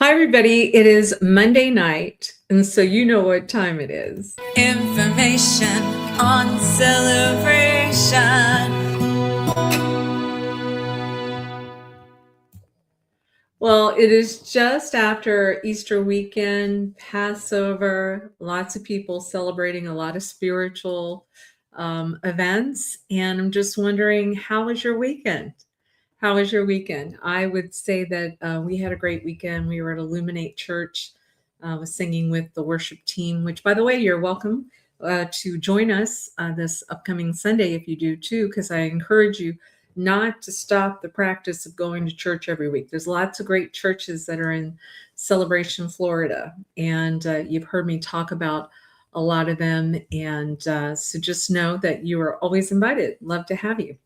Hi, everybody. It is Monday night, and so you know what time it is. Information on celebration. Well, it is just after Easter weekend, Passover, lots of people celebrating a lot of spiritual events. And I'm just wondering, how was your weekend? How was your weekend? I would say that we had a great weekend. We were at Illuminate Church, was singing with the worship team, which, by the way, you're welcome to join us this upcoming Sunday if you do too, because I encourage you not to stop the practice of going to church every week. There's lots of great churches that are in Celebration, Florida, and you've heard me talk about a lot of them. And so just know that you are always invited. Love to have you.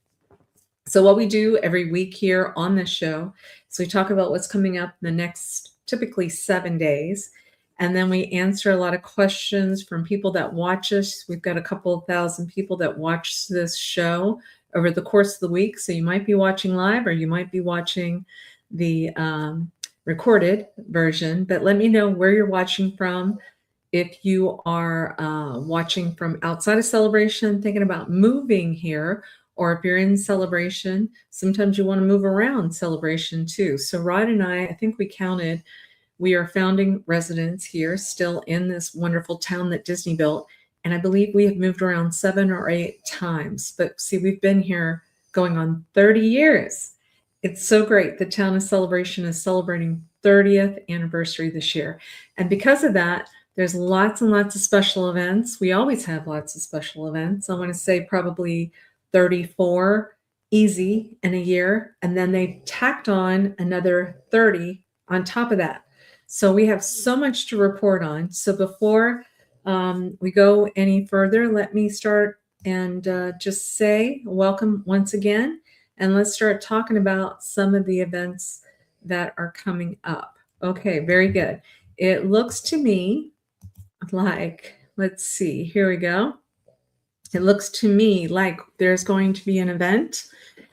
So what we do every week here on this show is we talk about what's coming up in the next typically 7 days. And then we answer a lot of questions from people that watch us. We've got a couple of thousand people that watch this show over the course of the week. So you might be watching live or you might be watching the recorded version. But let me know where you're watching from. If you are watching from outside of Celebration, thinking about moving here, or if you're in Celebration, sometimes you want to move around Celebration too. So Rod and I think we counted, we are founding residents here, still in this wonderful town that Disney built. And I believe we have moved around 7 or 8 times. But see, we've been here going on 30 years. It's so great. The town of Celebration is celebrating 30th anniversary this year. And because of that, there's lots and lots of special events. We always have lots of special events. I want to say probably 34 easy in a year. And then they tacked on another 30 on top of that. So we have so much to report on. So before we go any further, let me start and just say welcome once again. And let's start talking about some of the events that are coming up. Okay, very good. It looks to me like, let's see, here we go. It looks to me like there's going to be an event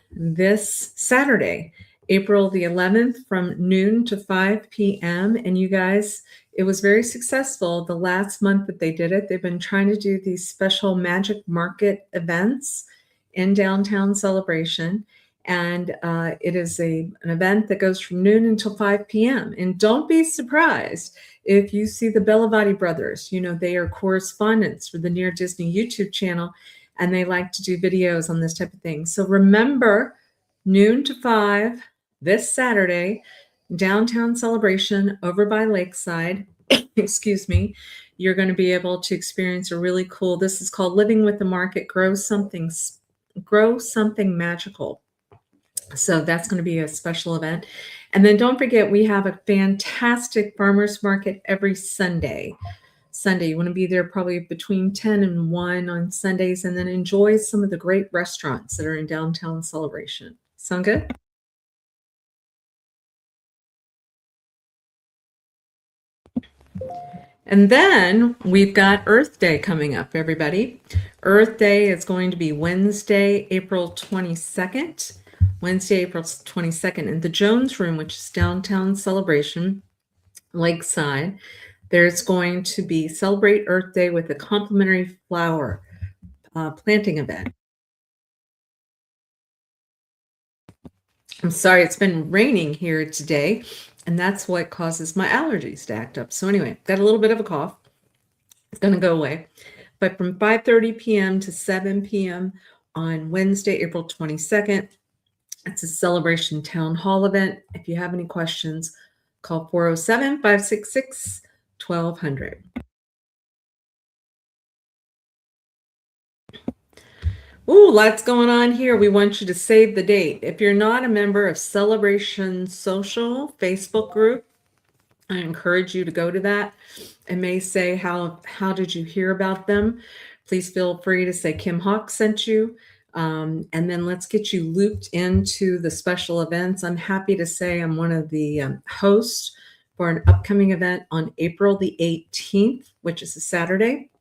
this Saturday, April the 11th from noon to 5 p.m. And you guys, it was very successful the last month that they did it. They've been trying to do these special magic market events in downtown Celebration. And it is an event that goes from noon until 5 p.m. And don't be surprised if you see the Bellavati brothers. You know, they are correspondents for the Near Disney YouTube channel, and they like to do videos on this type of thing. So remember, noon to 5 this Saturday, downtown Celebration over by Lakeside. Excuse me. You're going to be able to experience a really cool, this is called Living with the Market, Grow Something Magical. So that's going to be a special event. And then don't forget, we have a fantastic farmers market every Sunday. You want to be there probably between 10 and 1 on Sundays, and then enjoy some of the great restaurants that are in downtown Celebration. Sound good? And then we've got Earth Day coming up, everybody. Earth Day is going to be Wednesday, April 22nd. Wednesday, April 22nd, in the Jones Room, which is downtown Celebration, Lakeside. There's going to be Celebrate Earth Day with a complimentary flower planting event. I'm sorry, it's been raining here today, and that's what causes my allergies to act up. So anyway, got a little bit of a cough. It's going to go away. But from 5:30 p.m. to 7 p.m. on Wednesday, April 22nd, it's a Celebration Town Hall event. If you have any questions, call 407-566-1200. Ooh, lots going on here. We want you to save the date. If you're not a member of Celebration Social Facebook group, I encourage you to go to that. It may say, how did you hear about them? Please feel free to say Kim Hawk sent you. And then let's get you looped into the special events. I'm happy to say I'm one of the hosts for an upcoming event on April the 18th, which is a Saturday,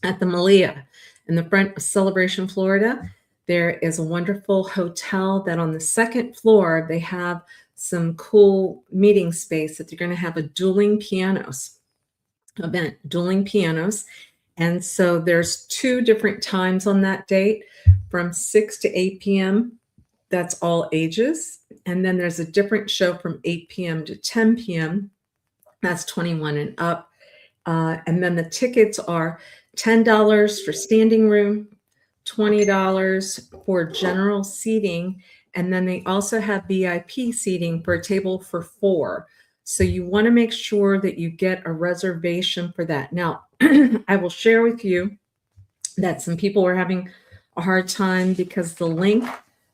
at the Malia in the front of Celebration, Florida. There is a wonderful hotel that on the second floor, they have some cool meeting space that they're going to have a dueling pianos event, dueling pianos. And so there's 2 different times on that date from 6 to 8 p.m. That's all ages. And then there's a different show from 8 p.m. to 10 p.m. That's 21 and up. And then the tickets are $10 for standing room, $20 for general seating. And then they also have VIP seating for a table for 4. So you want to make sure that you get a reservation for that. Now, I will share with you that some people were having a hard time because the link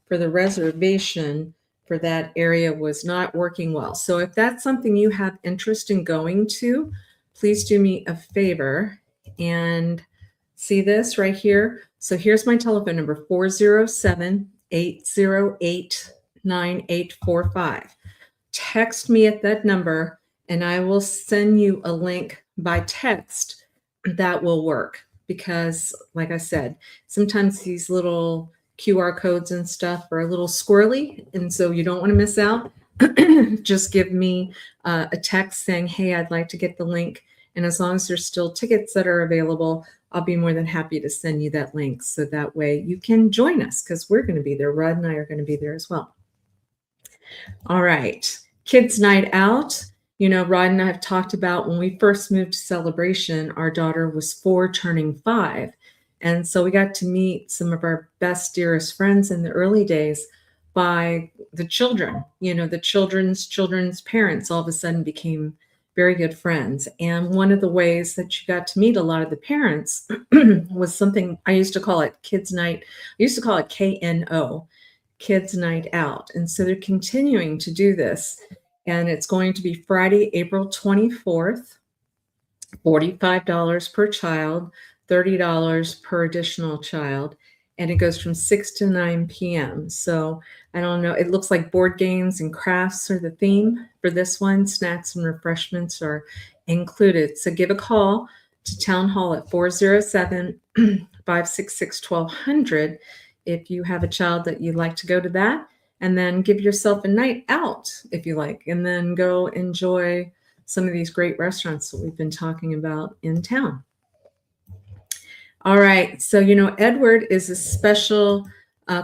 for the reservation for that area was not working well. So if that's something you have interest in going to, please do me a favor and see this right here. So here's my telephone number, 407-808-9845. Text me at that number and I will send you a link by text that will work. Because, like I said, sometimes these little QR codes and stuff are a little squirrely, and so you don't want to miss out. Just give me a text saying, hey, I'd like to get the link. And as long as there's still tickets that are available, I'll be more than happy to send you that link. So that way you can join us because we're going to be there. Rod and I are going to be there as well. All right. Kids Night Out. You know, Rod and I have talked about when we first moved to Celebration, our daughter was 4 turning 5. And so we got to meet some of our best, dearest friends in the early days by the children. You know, the children's parents all of a sudden became very good friends. And one of the ways that you got to meet a lot of the parents was something I used to call it Kids Night. I used to call it KNO, Kids Night Out. And so they're continuing to do this. And it's going to be Friday, April 24th, $45 per child, $30 per additional child. And it goes from 6 to 9 p.m. So I don't know. It looks like board games and crafts are the theme for this one. Snacks and refreshments are included. So give a call to Town Hall at 407-566-1200 if you have a child that you'd like to go to that. And then give yourself a night out if you like, and then go enjoy some of these great restaurants that we've been talking about in town. All right. So, you know, Edward is a special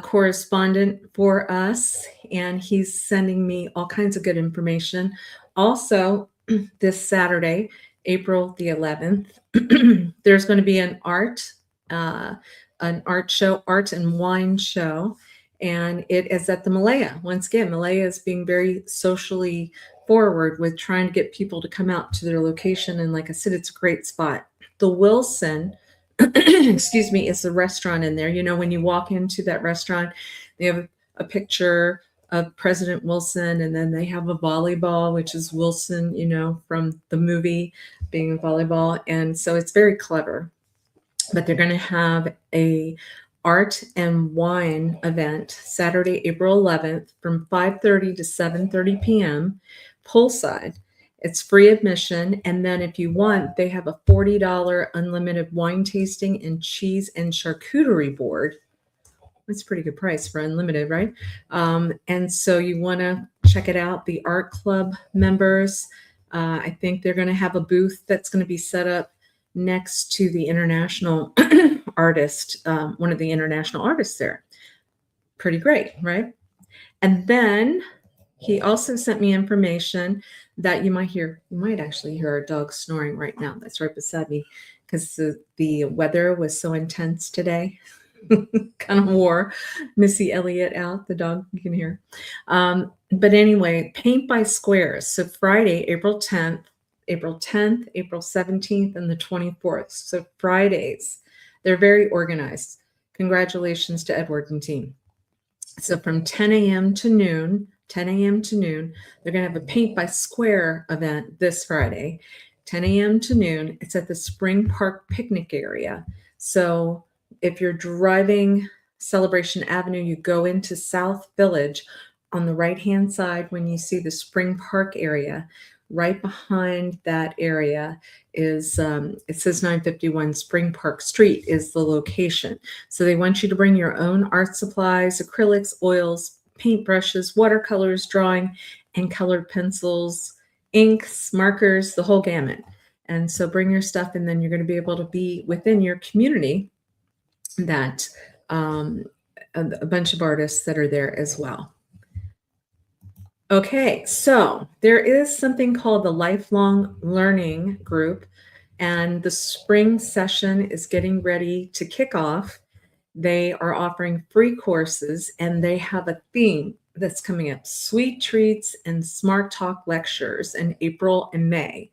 correspondent for us, and he's sending me all kinds of good information. Also, this Saturday, April the 11th, there's going to be an art show, art and wine show. And it is at the Malaya. Once again, Malaya is being very socially forward with trying to get people to come out to their location. And like I said, it's a great spot. The Wilson, excuse me, is the restaurant in there. You know, when you walk into that restaurant, they have a picture of President Wilson, and then they have a volleyball, which is Wilson, you know, from the movie being a volleyball. And so it's very clever. But they're going to have a art and wine event Saturday, April 11th from 5:30 to 7:30 p.m. poolside. It's free admission. And then if you want, they have a $40 unlimited wine tasting and cheese and charcuterie board. That's a pretty good price for unlimited, right? And so you want to check it out. The art club members, I think they're going to have a booth that's going to be set up next to the international artist, one of the international artists there. Pretty great, right? And then he also sent me information that you might actually hear our dog snoring right now. That's right beside me because the weather was so intense today. Kind of wore Missy Elliott out, the dog you can hear. But anyway, paint by squares. So Friday, April 10th, April 17th, and the 24th. So Fridays, they're very organized. Congratulations to Edward and team. So from 10 a.m. to noon, they're going to have a paint by square event this Friday, 10 a.m. to noon. It's at the Spring Park picnic area. So if you're driving Celebration Avenue, you go into South Village. On the right-hand side, when you see the Spring Park area, right behind that area is, it says 951 Spring Park Street is the location. So they want you to bring your own art supplies, acrylics, oils, paintbrushes, watercolors, drawing, and colored pencils, inks, markers, the whole gamut. And so bring your stuff, and then you're going to be able to be within your community that a bunch of artists that are there as well. Okay, so there is something called the Lifelong Learning Group, and the spring session is getting ready to kick off. They are offering free courses, and they have a theme that's coming up: sweet treats and smart talk lectures in April and May.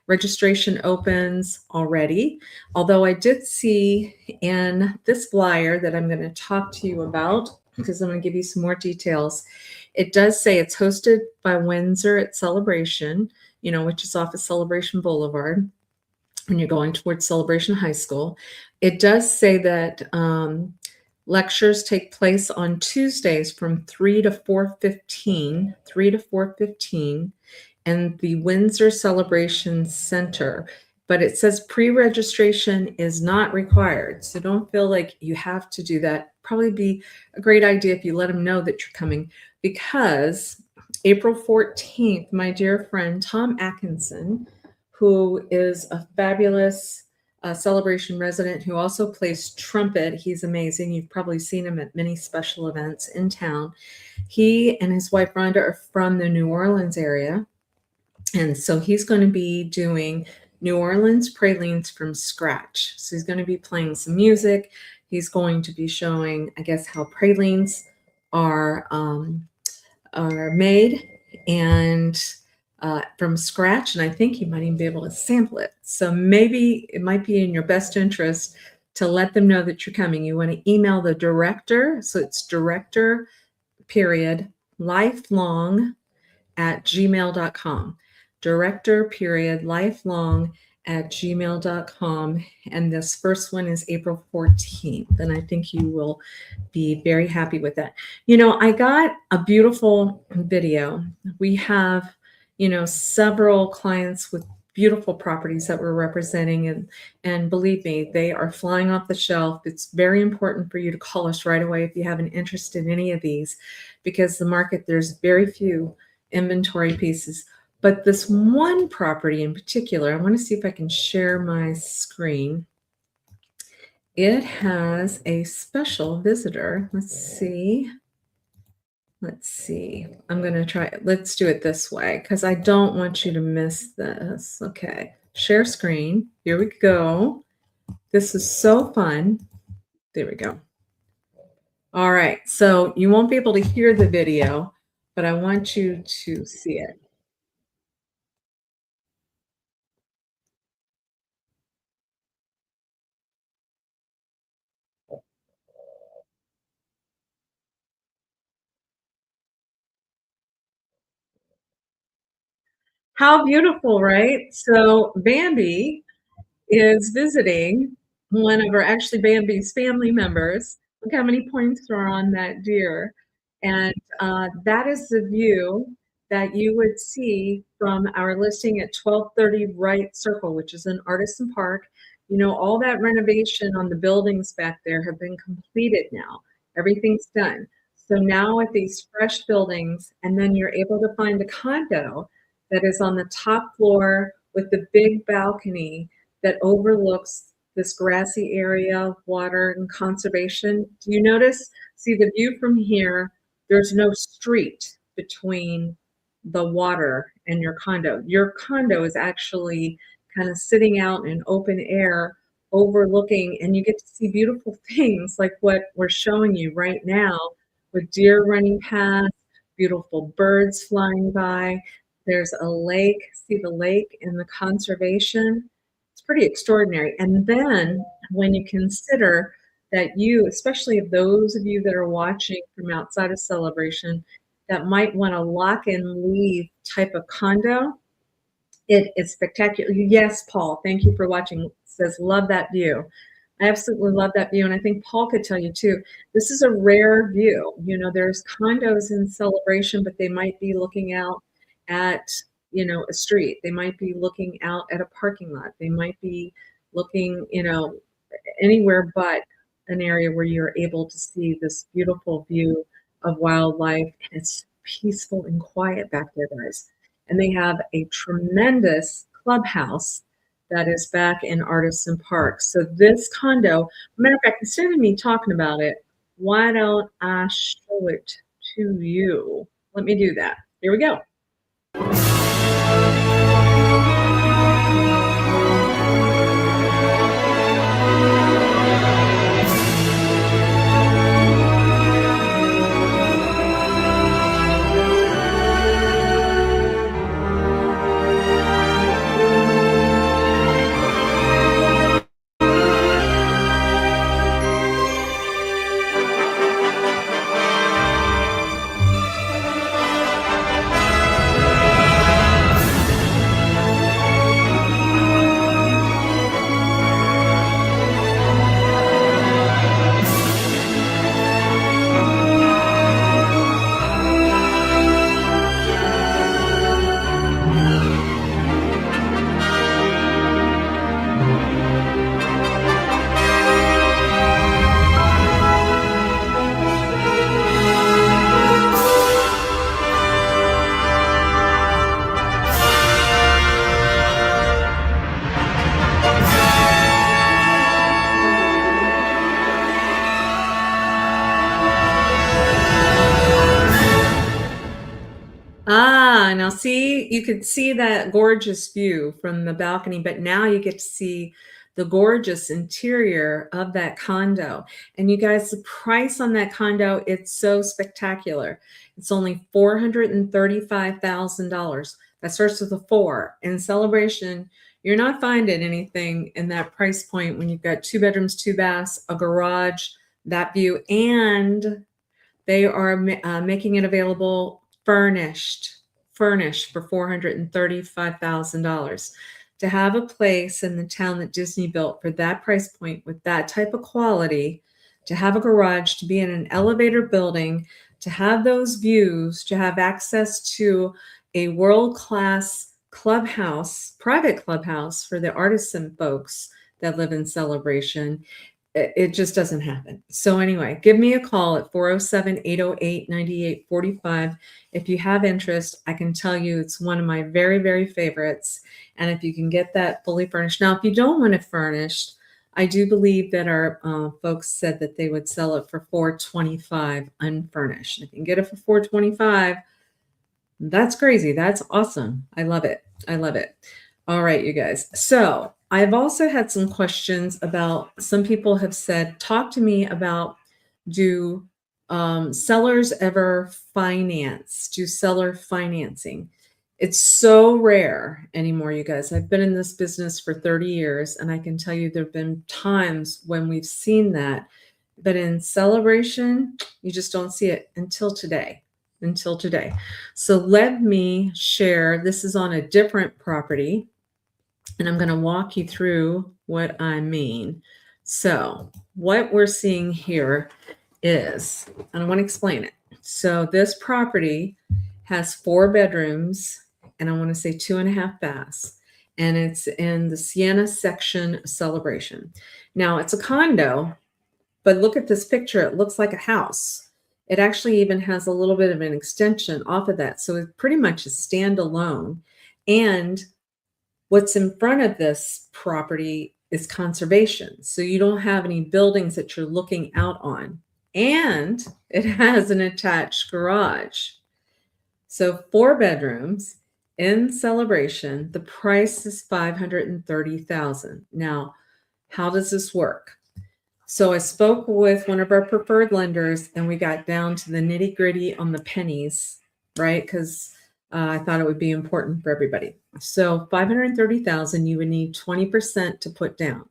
Registration opens already, although I did see in this flyer that I'm going to talk to you about, because I'm going to give you some more details. It does say it's hosted by Windsor at Celebration, which is off of Celebration Boulevard when you're going towards Celebration High School. It does say that lectures take place on Tuesdays from 3 to 4:15, and the Windsor Celebration Center. But it says pre-registration is not required, so don't feel like you have to do that. Probably be a great idea if you let them know that you're coming, because April 14th, my dear friend Tom Atkinson, who is a fabulous Celebration resident who also plays trumpet. He's amazing. You've probably seen him at many special events in town. He and his wife Rhonda are from the New Orleans area. And so he's going to be doing New Orleans pralines from scratch. So he's going to be playing some music. He's going to be showing, I guess, how pralines are made and from scratch. And I think you might even be able to sample it. So maybe it might be in your best interest to let them know that you're coming. You want to email the director. So it's director.lifelong@gmail.com. Director.lifelong@gmail.com. And this first one is April 14th. And I think you will be very happy with that. I got a beautiful video. We have, several clients with beautiful properties that we're representing. And believe me, they are flying off the shelf. It's very important for you to call us right away if you have an interest in any of these, because the market, there's very few inventory pieces. But this one property in particular, I want to see if I can share my screen. It has a special visitor. Let's see. I'm going to try it. Let's do it this way, because I don't want you to miss this. Okay. Share screen. Here we go. This is so fun. There we go. All right. So you won't be able to hear the video, but I want you to see it. How beautiful, right? So Bambi is visiting one of our, actually Bambi's family members. Look how many points are on that deer. And that is the view that you would see from our listing at 1230 Wright Circle, which is in Artisan Park. All that renovation on the buildings back there have been completed now. Everything's done. So now with these fresh buildings, and then you're able to find a condo that is on the top floor with the big balcony that overlooks this grassy area, water and conservation. Do you notice? See the view from here, there's no street between the water and your condo. Your condo is actually kind of sitting out in open air overlooking, and you get to see beautiful things like what we're showing you right now, with deer running past, beautiful birds flying by. There's a lake. See the lake and the conservation? It's pretty extraordinary. And then when you consider that you, especially those of you that are watching from outside of Celebration, that might want a lock and leave type of condo, it is spectacular. Yes, Paul, thank you for watching. Says, love that view. I absolutely love that view. And I think Paul could tell you too, this is a rare view. There's condos in Celebration, but they might be looking out at, a street. They might be looking out at a parking lot. They might be looking, anywhere but an area where you're able to see this beautiful view of wildlife. And it's peaceful and quiet back there, guys. And they have a tremendous clubhouse that is back in Artisan Park. So this condo, matter of fact, instead of me talking about it, why don't I show it to you? Let me do that. Here we go. Ah, now see, you could see that gorgeous view from the balcony, but now you get to see the gorgeous interior of that condo. And you guys, the price on that condo, it's so spectacular. It's only $435,000. That starts with a 4. In Celebration, you're not finding anything in that price point when you've got 2 bedrooms, 2 baths, a garage, that view, and they are making it available furnished for $435,000. To have a place in the town that Disney built for that price point with that type of quality, to have a garage, to be in an elevator building, to have those views, to have access to a world-class clubhouse, private clubhouse for the artisan folks that live in Celebration, it just doesn't happen. So anyway, give me a call at 407-808-9845. If you have interest, I can tell you it's one of my very, very favorites. And if you can get that fully furnished. Now, if you don't want it furnished, I do believe that our folks said that they would sell it for $425 unfurnished. If you can get it for $425, that's crazy. That's awesome. I love it. I love it. All right, you guys. So I've also had some questions about, some people have said, talk to me about, do sellers ever finance? Do seller financing? It's so rare anymore, you guys. I've been in this business for 30 years, and I can tell you there have been times when we've seen that. But in Celebration, you just don't see it until today. Until today. So let me share. This is on a different property, and I'm going to walk you through what I mean. So what we're seeing here is, and I want to explain it. So this property has 4 bedrooms, and I want to say 2.5 baths, and it's in the Sienna section of Celebration. Now it's a condo, but look at this picture. It looks like a house. It actually even has a little bit of an extension off of that. So it pretty much is standalone. And what's in front of this property is conservation. So you don't have any buildings that you're looking out on. And it has an attached garage. So 4 bedrooms in Celebration, the price is $530,000. Now, how does this work? So I spoke with one of our preferred lenders, and we got down to the nitty gritty on the pennies, right? Because I thought it would be important for everybody. So $530,000, you would need 20% to put down.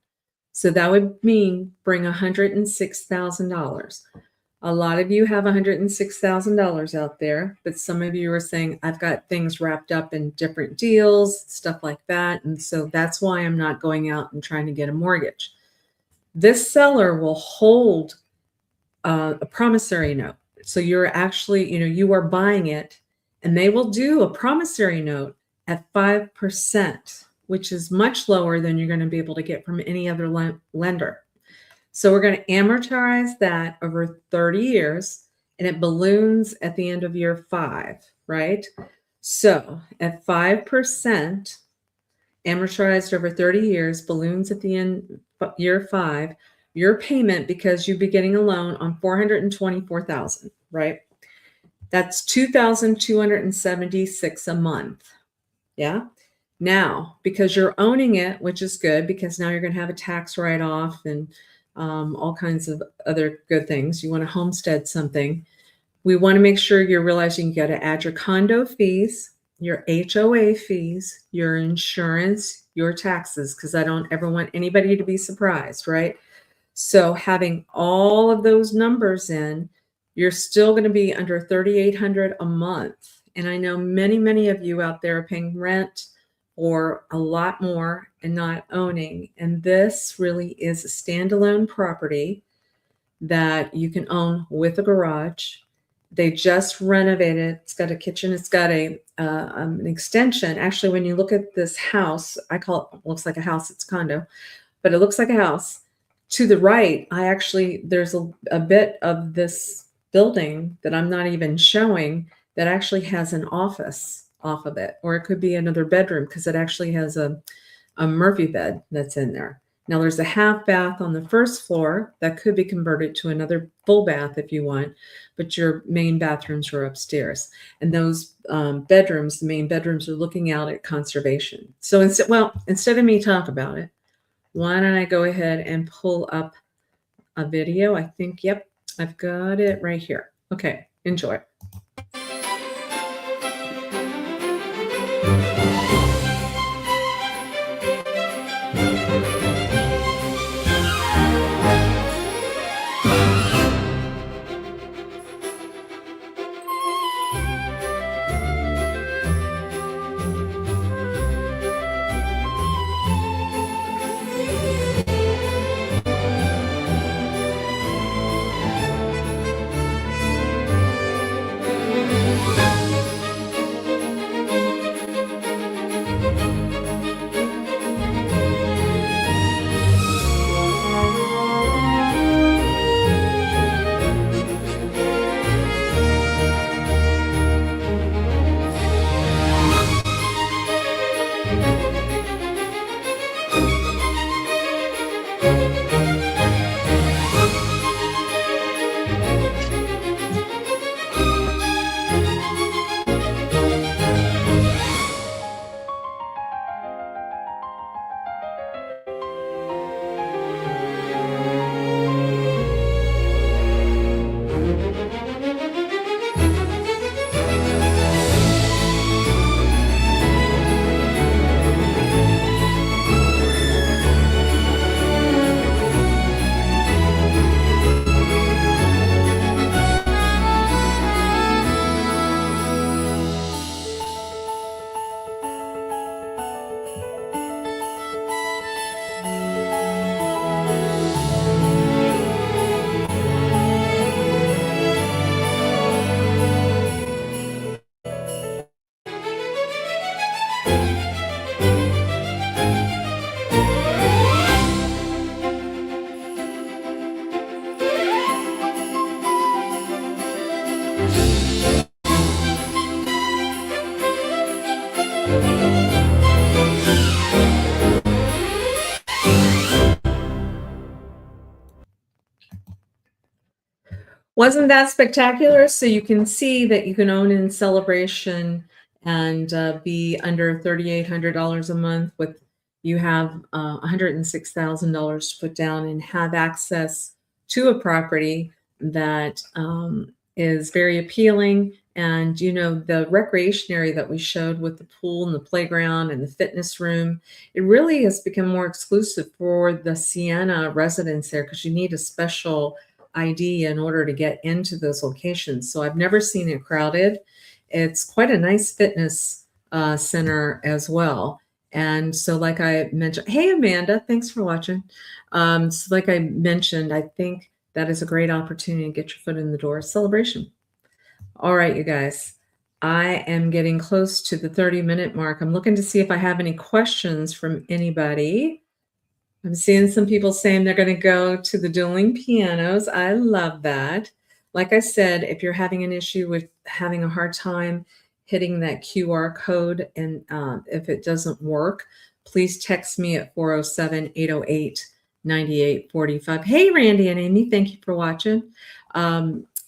So that would mean bring $106,000. A lot of you have $106,000 out there, but some of you are saying, I've got things wrapped up in different deals, stuff like that. And so that's why I'm not going out and trying to get a mortgage. This seller will hold a promissory note. So you're actually, you are buying it, and they will do a promissory note at 5%, which is much lower than you're going to be able to get from any other lender. So we're going to amortize that over 30 years, and it balloons at the end of year 5, right? So at 5%, amortized over 30 years, balloons at the end year 5, your payment, because you'd be getting a loan on 424,000, right? That's 2,276 a month. Yeah. Now, because you're owning it, which is good, because now you're going to have a tax write-off and all kinds of other good things. You want to homestead something. We want to make sure you're realizing you got to add your condo fees, your HOA fees, your insurance, your taxes, because I don't ever want anybody to be surprised, right? So having all of those numbers in, you're still going to be under 3,800 a month. And I know many of you out there are paying rent or a lot more and not owning. And this really is a standalone property that you can own with a garage. They just renovated. It's got a kitchen. It's got an extension. Actually, when you look at this house, I call it looks like a house. It's a condo, but it looks like a house. To the right, there's a bit of this building that I'm not even showing that actually has an office off of it, or it could be another bedroom because it actually has a Murphy bed that's in there. Now there's a half bath on the first floor that could be converted to another full bath if you want, but your main bathrooms are upstairs. And those bedrooms, the main bedrooms, are looking out at conservation. So instead of me talk about it, why don't I go ahead and pull up a video? I think, yep, I've got it right here. Okay, enjoy. Wasn't that spectacular? So you can see that you can own in Celebration and be under $3,800 a month with you have $106,000 to put down and have access to a property that is very appealing. And the recreation area that we showed with the pool and the playground and the fitness room, it really has become more exclusive for the Sienna residents there because you need a special ID in order to get into those locations. So I've never seen it crowded. It's quite a nice fitness center as well. And so like I mentioned, hey, Amanda, thanks for watching. So like I mentioned, I think that is a great opportunity to get your foot in the door. Celebration. All right, you guys, I am getting close to the 30-minute mark. I'm looking to see if I have any questions from anybody. I'm seeing some people saying they're going to go to the dueling pianos. I love that. Like I said, if you're having an issue with having a hard time hitting that QR code and if it doesn't work, please text me at 407-808-9845. Hey, Randy and Amy, thank you for watching.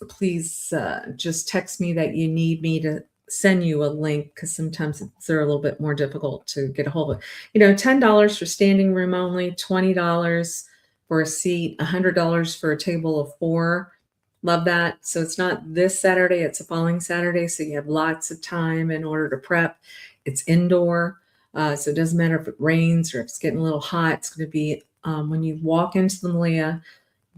Please just text me that you need me to send you a link because sometimes they're a little bit more difficult to get a hold of. $10 for standing room only, $20 for a seat, $100 for a table of 4. Love that. So it's not this Saturday, it's the following Saturday. So you have lots of time in order to prep. It's indoor. So it doesn't matter if it rains or if it's getting a little hot. It's going to be when you walk into the Malia,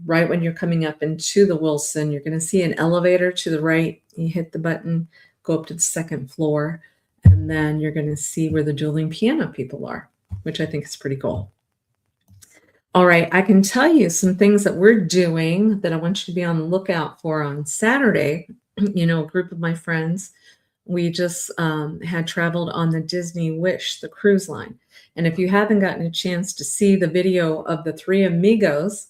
right when you're coming up into the Wilson, you're going to see an elevator to the right. You hit the button, go up to the second floor, and then you're going to see where the dueling piano people are, which I think is pretty cool. All right, I can tell you some things that we're doing that I want you to be on the lookout for on Saturday. A group of my friends, we just had traveled on the Disney Wish, the cruise line. And if you haven't gotten a chance to see the video of the three amigos,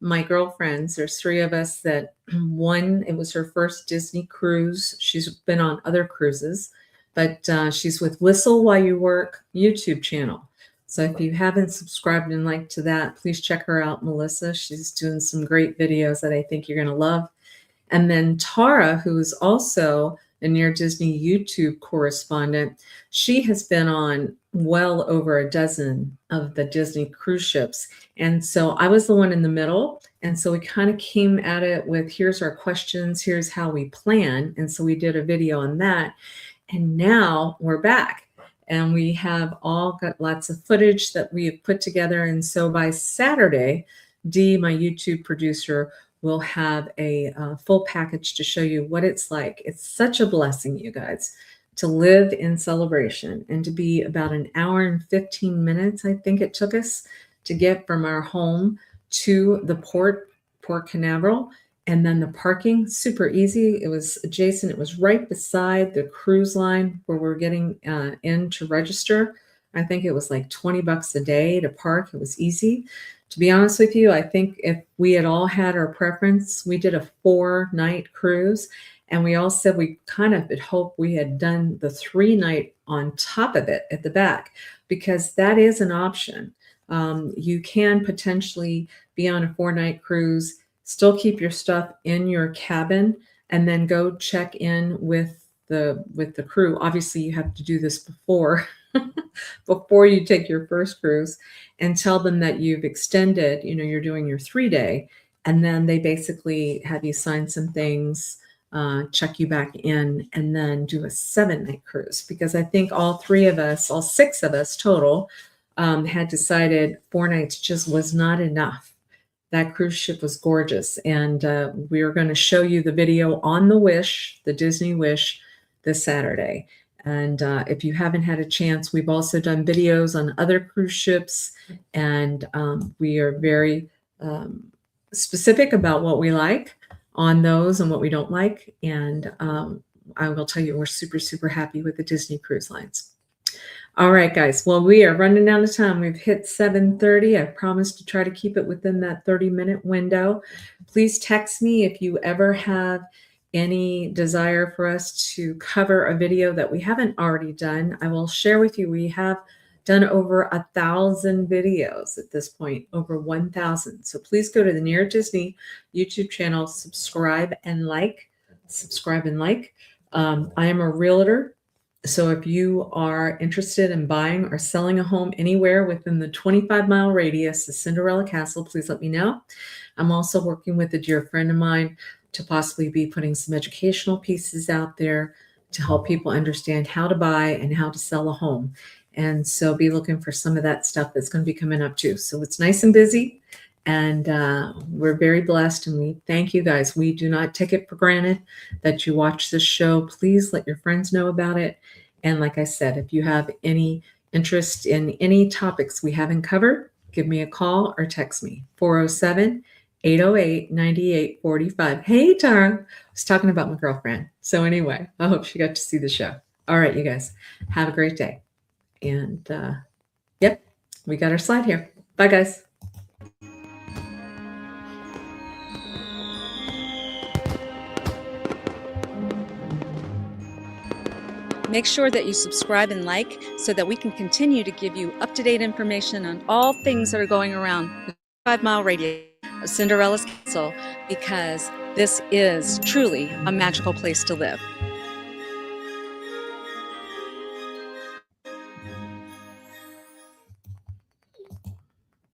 my girlfriends, there's three of us that one, it was her first Disney cruise. She's been on other cruises, but she's with Whistle While You Work YouTube channel. So if you haven't subscribed and liked to that, please check her out, Melissa. She's doing some great videos that I think you're going to love. And then Tara, who is also a Near Disney YouTube correspondent, she has been on well over a dozen of the Disney cruise ships. And so I was the one in the middle. And so we kind of came at it with, here's our questions, here's how we plan. And so we did a video on that. And now we're back. And we have all got lots of footage that we have put together. And so by Saturday, Dee, my YouTube producer, will have a full package to show you what it's like. It's such a blessing, you guys, to live in Celebration and to be about an hour and 15 minutes, I think it took us to get from our home to the Port Canaveral. And then the parking, super easy. It was adjacent. It was right beside the cruise line where we're getting in to register. I think it was like $20 a day to park. It was easy. To be honest with you, I think if we had all had our preference, we did a 4-night cruise. And we all said we kind of had hoped we had done the 3-night on top of it at the back, because that is an option. You can potentially be on a 4-night cruise, still keep your stuff in your cabin, and then go check in with the crew. Obviously, you have to do this before you take your first cruise, and tell them that you've extended, you're doing your 3-day, and then they basically have you sign some things, check you back in, and then do a 7-night cruise. Because I think all 6 of us total, had decided 4 nights just was not enough. That cruise ship was gorgeous. And we're going to show you the video on the Wish, the Disney Wish, this Saturday. And if you haven't had a chance, we've also done videos on other cruise ships. And we are very specific about what we like on those and what we don't like. And I will tell you, we're super, super happy with the Disney Cruise Lines. All right, guys. Well, we are running down the time. We've hit 7:30. I promised to try to keep it within that 30-minute window. Please text me if you ever have any desire for us to cover a video that we haven't already done. I will share with you, we have done over 1,000 videos at this point, over 1,000. So please go to the Near Disney YouTube channel, subscribe and like. I am a realtor. So if you are interested in buying or selling a home anywhere within the 25-mile radius of Cinderella Castle, please let me know. I'm also working with a dear friend of mine to possibly be putting some educational pieces out there to help people understand how to buy and how to sell a home. And so be looking for some of that stuff that's going to be coming up too. So it's nice and busy, and we're very blessed, and we thank you guys. We do not take it for granted that you watch this show. Please let your friends know about it. And like I said, if you have any interest in any topics we haven't covered, give me a call or text me, 407-808-9845. Hey, Tara. I was talking about my girlfriend. So anyway, I hope she got to see the show. All right, you guys, have a great day. And yep, we got our slide here. Bye, guys. Make sure that you subscribe and like so that we can continue to give you up-to-date information on all things that are going around the 5-mile radius of Cinderella's Castle, because this is truly a magical place to live.